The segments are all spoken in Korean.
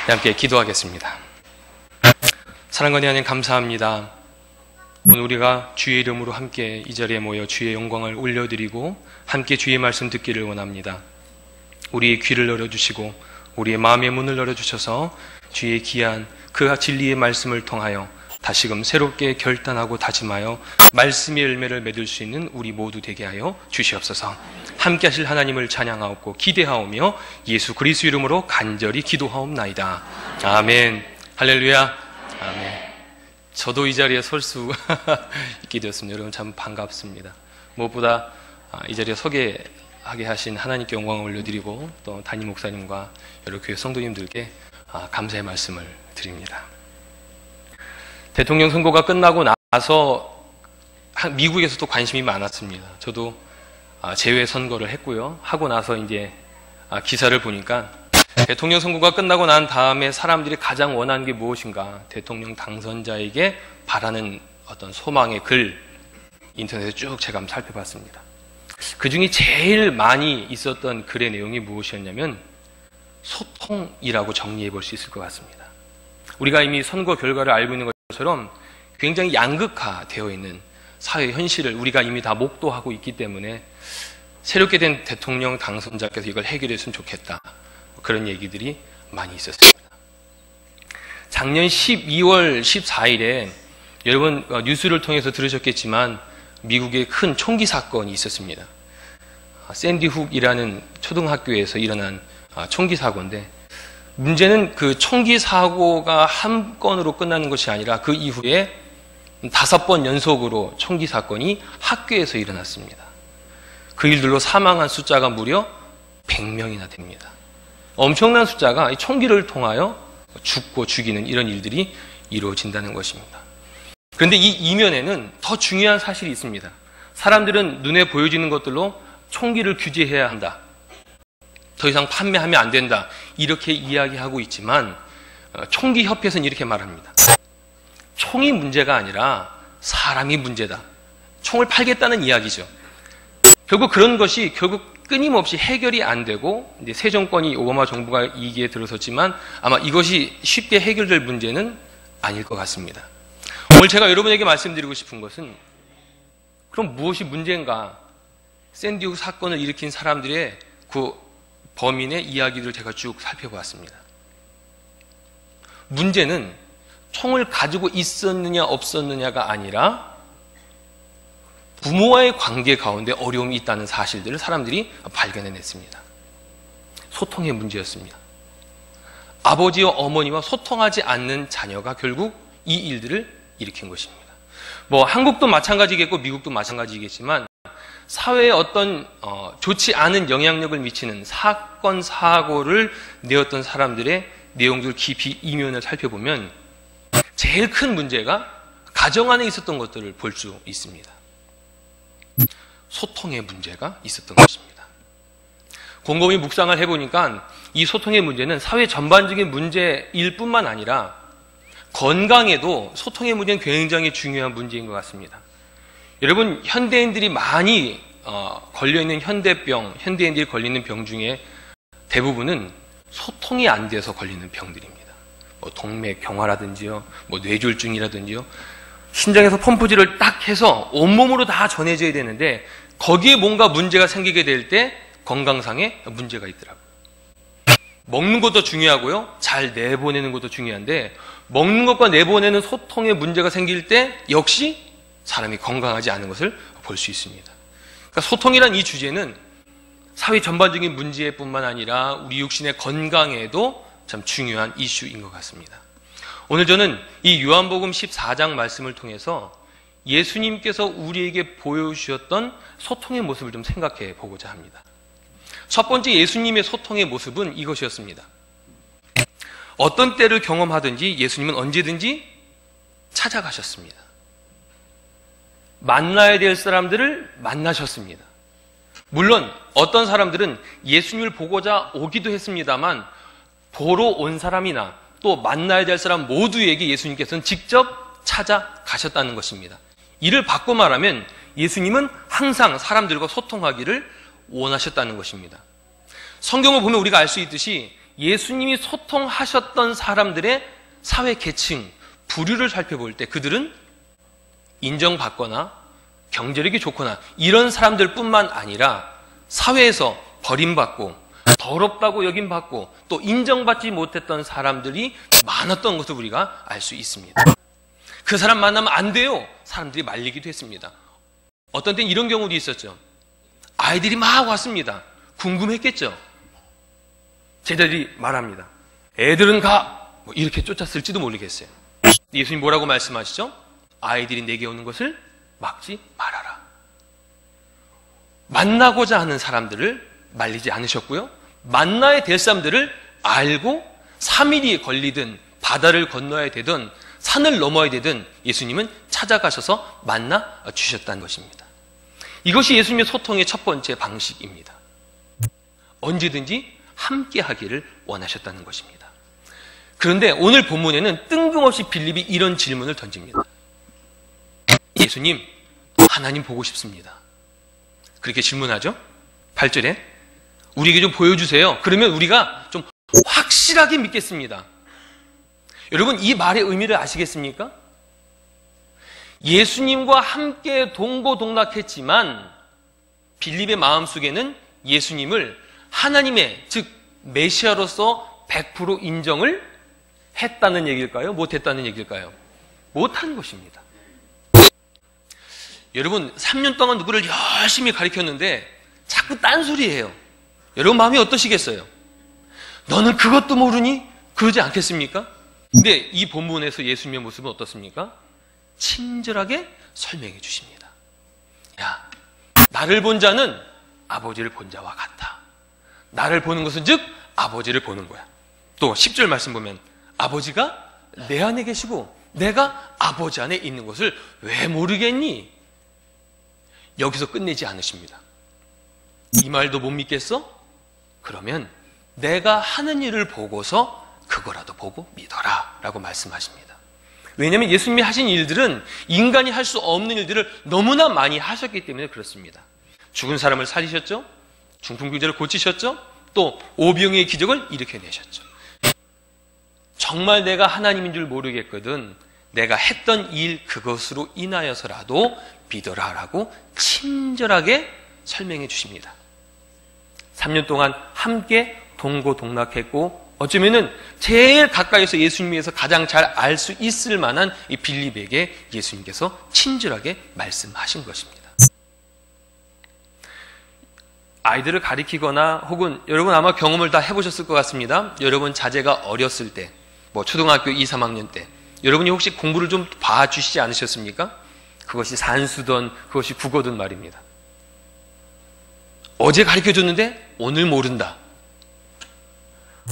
함께 기도하겠습니다. 사랑하는 하나님 감사합니다. 오늘 우리가 주의 이름으로 함께 이 자리에 모여 주의 영광을 올려드리고 함께 주의 말씀 듣기를 원합니다. 우리의 귀를 열어주시고 우리의 마음의 문을 열어주셔서 주의 귀한 그 진리의 말씀을 통하여 다시금 새롭게 결단하고 다짐하여 말씀의 열매를 맺을 수 있는 우리 모두 되게 하여 주시옵소서. 함께 하실 하나님을 찬양하옵고 기대하오며 예수 그리스도 이름으로 간절히 기도하옵나이다. 아멘. 할렐루야. 아멘. 저도 이 자리에 설 수 있게 되었습니다. 여러분 참 반갑습니다. 무엇보다 이 자리에 서게 하게 하신 하나님께 영광을 올려드리고 또 담임 목사님과 여러 교회 성도님들께 감사의 말씀을 드립니다. 대통령 선거가 끝나고 나서 미국에서도 관심이 많았습니다. 저도 제외 선거를 했고요. 하고 나서 이제 기사를 보니까 대통령 선거가 끝나고 난 다음에 사람들이 가장 원하는 게 무엇인가? 대통령 당선자에게 바라는 어떤 소망의 글 인터넷에 쭉 제가 한번 살펴봤습니다. 그 중에 제일 많이 있었던 글의 내용이 무엇이었냐면 소통이라고 정리해 볼 수 있을 것 같습니다. 우리가 이미 선거 결과를 알고 있는 것처럼 굉장히 양극화되어 있는 사회 현실을 우리가 이미 다 목도하고 있기 때문에 새롭게 된 대통령 당선자께서 이걸 해결했으면 좋겠다. 그런 얘기들이 많이 있었습니다. 작년 12월 14일에 여러분 뉴스를 통해서 들으셨겠지만 미국에 큰 총기 사건이 있었습니다. 샌디 훅이라는 초등학교에서 일어난 총기 사고인데 문제는 그 총기 사고가 한 건으로 끝나는 것이 아니라 그 이후에 5번 연속으로 총기 사건이 학교에서 일어났습니다. 그 일들로 사망한 숫자가 무려 100명이나 됩니다. 엄청난 숫자가 총기를 통하여 죽고 죽이는 이런 일들이 이루어진다는 것입니다. 그런데 이 이면에는 더 중요한 사실이 있습니다. 사람들은 눈에 보여지는 것들로 총기를 규제해야 한다. 더 이상 판매하면 안 된다. 이렇게 이야기하고 있지만 총기협회에서는 이렇게 말합니다. 총이 문제가 아니라 사람이 문제다. 총을 팔겠다는 이야기죠. 결국 그런 것이 끊임없이 해결이 안 되고 이제 새 정권이 오바마 정부가 이기에 들어섰지만 아마 이것이 쉽게 해결될 문제는 아닐 것 같습니다. 오늘 제가 여러분에게 말씀드리고 싶은 것은 그럼 무엇이 문제인가? 샌디 훅 사건을 일으킨 사람들의 그 범인의 이야기들을 제가 쭉 살펴보았습니다. 문제는 총을 가지고 있었느냐 없었느냐가 아니라 부모와의 관계 가운데 어려움이 있다는 사실들을 사람들이 발견해냈습니다. 소통의 문제였습니다. 아버지와 어머니와 소통하지 않는 자녀가 결국 이 일들을 일으킨 것입니다. 한국도 마찬가지겠고 미국도 마찬가지겠지만 사회에 어떤 좋지 않은 영향력을 미치는 사건, 사고를 내었던 사람들의 내용들 깊이 이면을 살펴보면 제일 큰 문제가 가정 안에 있었던 것들을 볼 수 있습니다. 소통의 문제가 있었던 것입니다. 곰곰이 묵상을 해보니까 이 소통의 문제는 사회 전반적인 문제일 뿐만 아니라 건강에도 소통의 문제는 굉장히 중요한 문제인 것 같습니다. 여러분 현대인들이 많이 걸려있는 현대인들이 걸리는 병 중에 대부분은 소통이 안 돼서 걸리는 병들입니다. 동맥경화라든지요, 뇌졸중이라든지요. 심장에서 펌프질을 딱 해서 온몸으로 다 전해져야 되는데 거기에 뭔가 문제가 생기게 될 때 건강상에 문제가 있더라고요. 먹는 것도 중요하고요. 잘 내보내는 것도 중요한데 먹는 것과 내보내는 소통에 문제가 생길 때 역시 사람이 건강하지 않은 것을 볼 수 있습니다. 그러니까 소통이란 이 주제는 사회 전반적인 문제뿐만 아니라 우리 육신의 건강에도 참 중요한 이슈인 것 같습니다. 오늘 저는 이 요한복음 14장 말씀을 통해서 예수님께서 우리에게 보여주셨던 소통의 모습을 좀 생각해 보고자 합니다. 첫 번째 예수님의 소통의 모습은 이것이었습니다. 어떤 때를 경험하든지 예수님은 언제든지 찾아가셨습니다. 만나야 될 사람들을 만나셨습니다. 물론 어떤 사람들은 예수님을 보고자 오기도 했습니다만 보러 온 사람이나 또 만나야 될 사람 모두에게 예수님께서는 직접 찾아가셨다는 것입니다. 이를 바꿔 말하면 예수님은 항상 사람들과 소통하기를 원하셨다는 것입니다. 성경을 보면 우리가 알 수 있듯이 예수님이 소통하셨던 사람들의 사회 계층, 부류를 살펴볼 때 그들은 인정받거나 경제력이 좋거나 이런 사람들 뿐만 아니라 사회에서 버림받고 더럽다고 여김받고 또 인정받지 못했던 사람들이 많았던 것을 우리가 알 수 있습니다. 그 사람 만나면 안 돼요. 사람들이 말리기도 했습니다. 어떤 때는 이런 경우도 있었죠. 아이들이 막 왔습니다. 궁금했겠죠. 제자들이 말합니다. 애들은 가! 뭐 이렇게 쫓았을지도 모르겠어요. 예수님 뭐라고 말씀하시죠? 아이들이 내게 오는 것을 막지 말아라. 만나고자 하는 사람들을 말리지 않으셨고요. 만나야 될 사람들을 알고 3일이 걸리든 바다를 건너야 되든 산을 넘어야 되든 예수님은 찾아가셔서 만나 주셨다는 것입니다. 이것이 예수님의 소통의 첫 번째 방식입니다. 언제든지 함께 하기를 원하셨다는 것입니다. 그런데 오늘 본문에는 뜬금없이 빌립이 이런 질문을 던집니다. 예수님, 하나님 보고 싶습니다. 그렇게 질문하죠? 8절에 우리에게 좀 보여주세요. 그러면 우리가 좀 확실하게 믿겠습니다. 여러분, 이 말의 의미를 아시겠습니까? 예수님과 함께 동고동락했지만 빌립의 마음속에는 예수님을 하나님의, 즉 메시아로서 100% 인정을 했다는 얘기일까요? 못했다는 얘기일까요? 못한 것입니다. 여러분, 3년 동안 누구를 열심히 가르쳤는데 자꾸 딴소리해요. 여러분 마음이 어떠시겠어요? 너는 그것도 모르니? 그러지 않겠습니까? 근데 이 본문에서 예수님의 모습은 어떻습니까? 친절하게 설명해 주십니다. 야, 나를 본 자는 아버지를 본 자와 같다. 나를 보는 것은 즉 아버지를 보는 거야. 또 10절 말씀 보면 아버지가 내 안에 계시고 내가 아버지 안에 있는 것을 왜 모르겠니? 여기서 끝내지 않으십니다. 이 말도 못 믿겠어? 그러면 내가 하는 일을 보고서 그거라도 보고 믿어라 라고 말씀하십니다. 왜냐하면 예수님이 하신 일들은 인간이 할 수 없는 일들을 너무나 많이 하셨기 때문에 그렇습니다. 죽은 사람을 살리셨죠? 중풍병자를 고치셨죠? 또 오병이의 기적을 일으켜내셨죠. 정말 내가 하나님인 줄 모르겠거든 내가 했던 일 그것으로 인하여서라도 믿어라 라고 친절하게 설명해 주십니다. 3년 동안 함께 동고동락했고 어쩌면은 제일 가까이서 예수님에서 가장 잘 알 수 있을 만한 이 빌립에게 예수님께서 친절하게 말씀하신 것입니다. 아이들을 가리키거나 혹은 여러분 아마 경험을 다 해보셨을 것 같습니다. 여러분 자제가 어렸을 때, 뭐 초등학교 2, 3학년 때 여러분이 혹시 공부를 좀 봐주시지 않으셨습니까? 그것이 산수든 그것이 국어든 말입니다. 어제 가르쳐줬는데 오늘 모른다.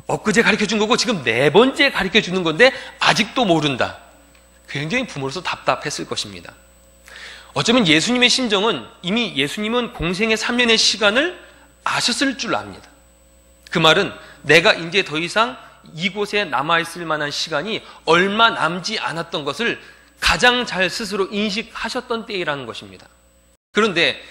엊그제 가르쳐준 거고 지금 4번째 가르쳐주는 건데 아직도 모른다. 굉장히 부모로서 답답했을 것입니다. 어쩌면 예수님의 심정은 이미 예수님은 공생의 3년의 시간을 아셨을 줄 압니다. 그 말은 내가 이제 더 이상 이곳에 남아있을 만한 시간이 얼마 남지 않았던 것을 가장 잘 스스로 인식하셨던 때이라는 것입니다. 그런데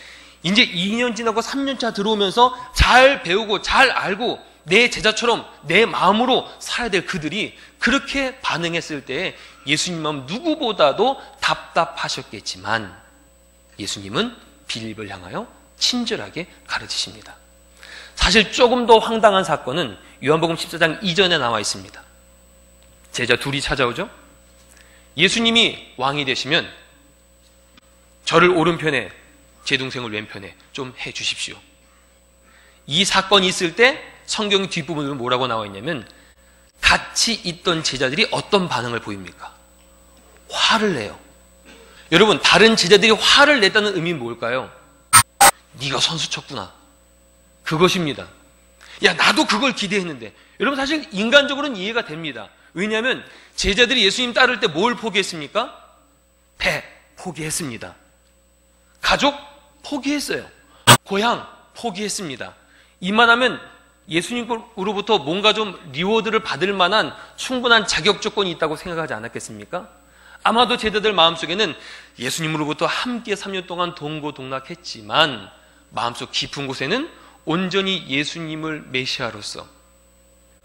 이제 2년 지나고 3년차 들어오면서 잘 배우고 잘 알고 내 제자처럼 내 마음으로 살아야 될 그들이 그렇게 반응했을 때 예수님은 누구보다도 답답하셨겠지만 예수님은 빌립을 향하여 친절하게 가르치십니다. 사실 조금 더 황당한 사건은 요한복음 14장 이전에 나와 있습니다. 제자 둘이 찾아오죠. 예수님이 왕이 되시면 저를 오른편에 제 동생을 왼편에 좀 해주십시오. 이 사건이 있을 때 성경 뒷부분으로 뭐라고 나와 있냐면 같이 있던 제자들이 어떤 반응을 보입니까? 화를 내요. 여러분 다른 제자들이 화를 냈다는 의미는 뭘까요? 네가 선수 쳤구나. 그것입니다. 야 나도 그걸 기대했는데. 여러분 사실 인간적으로는 이해가 됩니다. 왜냐하면 제자들이 예수님 따를 때 뭘 포기했습니까? 배 포기했습니다. 가족 포기했어요. 고향 포기했습니다. 이만하면 예수님으로부터 뭔가 좀 리워드를 받을 만한 충분한 자격 조건이 있다고 생각하지 않았겠습니까? 아마도 제자들 마음속에는 예수님으로부터 함께 3년 동안 동고동락했지만 마음속 깊은 곳에는 온전히 예수님을 메시아로서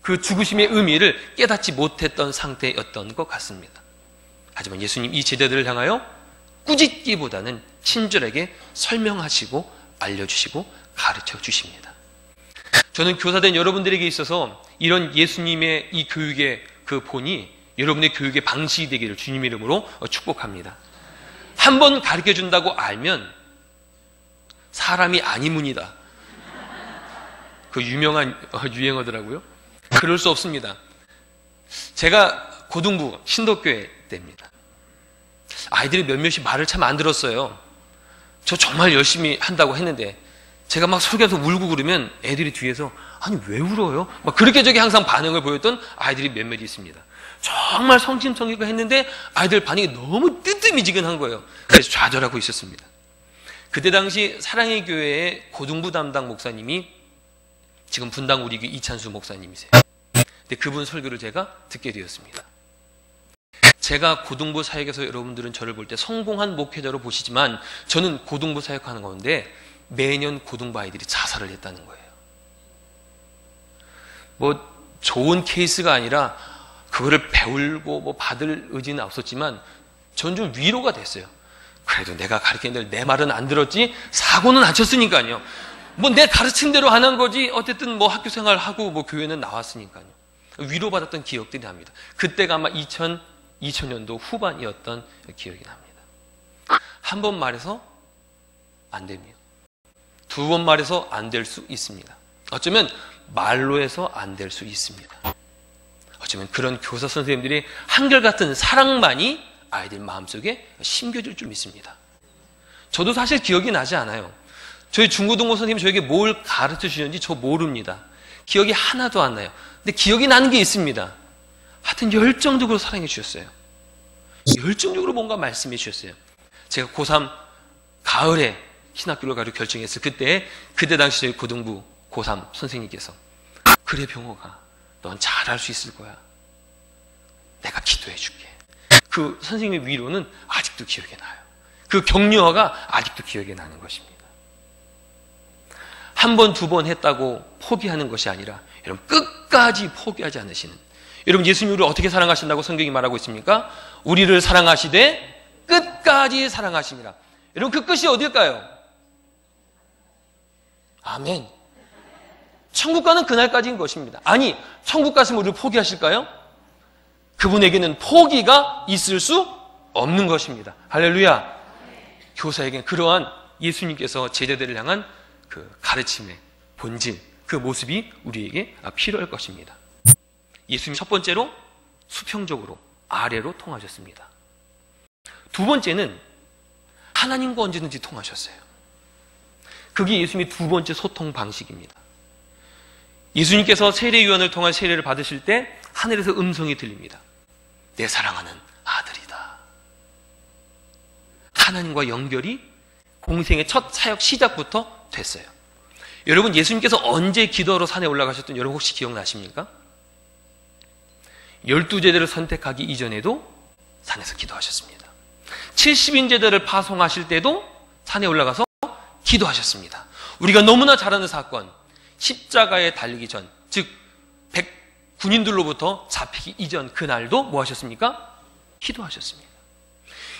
그 죽으심의 의미를 깨닫지 못했던 상태였던 것 같습니다. 하지만 예수님 이 제자들을 향하여 꾸짖기보다는 친절하게 설명하시고 알려주시고 가르쳐 주십니다. 저는 교사된 여러분들에게 있어서 이런 예수님의 이 교육의 그 본이 여러분의 교육의 방식이 되기를 주님 이름으로 축복합니다. 한 번 가르쳐 준다고 알면 사람이 아니문이다. 그 유명한 유행어더라고요. 그럴 수 없습니다. 제가 고등부 신덕교회 때입니다. 아이들이 몇몇이 말을 참 안 들었어요. 저 정말 열심히 한다고 했는데 제가 막 설교해서 울고 그러면 애들이 뒤에서 아니 왜 울어요? 막 그렇게 저기 항상 반응을 보였던 아이들이 몇몇 있습니다. 정말 성심성의가 했는데 아이들 반응이 너무 뜨뜻미지근한 거예요. 그래서 좌절하고 있었습니다. 그때 당시 사랑의 교회의 고등부 담당 목사님이 지금 분당 우리교 이찬수 목사님이세요. 근데 그분 설교를 제가 듣게 되었습니다. 제가 고등부 사역에서 여러분들은 저를 볼 때 성공한 목회자로 보시지만 저는 고등부 사역하는 가운데 매년 고등부 아이들이 자살을 했다는 거예요. 뭐 좋은 케이스가 아니라 그거를 배우고 뭐 받을 의지는 없었지만 전 좀 위로가 됐어요. 그래도 내가 가르쳤는데 내 말은 안 들었지 사고는 안 쳤으니까요. 뭐 내 가르친 대로 안 한 거지 어쨌든 뭐 학교 생활하고 뭐 교회는 나왔으니까요. 위로받았던 기억들이 납니다. 그때가 아마 2000년도 후반이었던 기억이 납니다. 한 번 말해서 안 됩니다. 두 번 말해서 안 될 수 있습니다. 어쩌면 말로 해서 안 될 수 있습니다. 어쩌면 그런 교사 선생님들이 한결같은 사랑만이 아이들 마음속에 심겨질 줄 믿습니다. 저도 사실 기억이 나지 않아요. 저희 중고등부 선생님이 저에게 뭘 가르쳐 주셨는지 저 모릅니다. 기억이 하나도 안 나요. 근데 기억이 나는 게 있습니다. 하여튼 열정적으로 사랑해 주셨어요. 열정적으로 뭔가 말씀해 주셨어요. 제가 고3 가을에 신학교를 가기로 결정했어요. 그때 당시 저희 고등부 고3 선생님께서 그래 병호가 넌 잘할 수 있을 거야. 내가 기도해 줄게. 그 선생님의 위로는 아직도 기억에 나요. 그 격려가 아직도 기억에 나는 것입니다. 한 번, 두 번 했다고 포기하는 것이 아니라 여러분 끝까지 포기하지 않으시는, 여러분 예수님이 우리를 어떻게 사랑하신다고 성경이 말하고 있습니까? 우리를 사랑하시되 끝까지 사랑하시니라. 여러분 그 끝이 어딜까요? 아멘. 천국 가는 그날까지인 것입니다. 아니, 천국 가시면 우리를 포기하실까요? 그분에게는 포기가 있을 수 없는 것입니다. 할렐루야. 교사에게는 그러한 예수님께서 제자들을 향한 그 가르침의 본질, 그 모습이 우리에게 필요할 것입니다. 예수님 첫 번째로 수평적으로 아래로 통하셨습니다. 두 번째는 하나님과 언제든지 통하셨어요. 그게 예수님의 두 번째 소통 방식입니다. 예수님께서 세례요한을 통한 세례를 받으실 때 하늘에서 음성이 들립니다. 내 사랑하는 아들이다. 하나님과 연결이 공생의 첫 사역 시작부터 됐어요. 여러분 예수님께서 언제 기도하러 산에 올라가셨던 여러분 혹시 기억나십니까? 12제자를 선택하기 이전에도 산에서 기도하셨습니다. 70인 제자를 파송하실 때도 산에 올라가서 기도하셨습니다. 우리가 너무나 잘 아는 사건, 십자가에 달리기 전, 즉 군인들로부터 잡히기 이전 그날도 뭐 하셨습니까? 기도하셨습니다.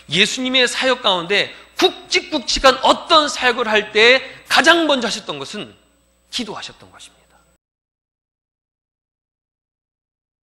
예수님의 사역 가운데 굵직굵직한 어떤 사역을 할 때 가장 먼저 하셨던 것은 기도하셨던 것입니다.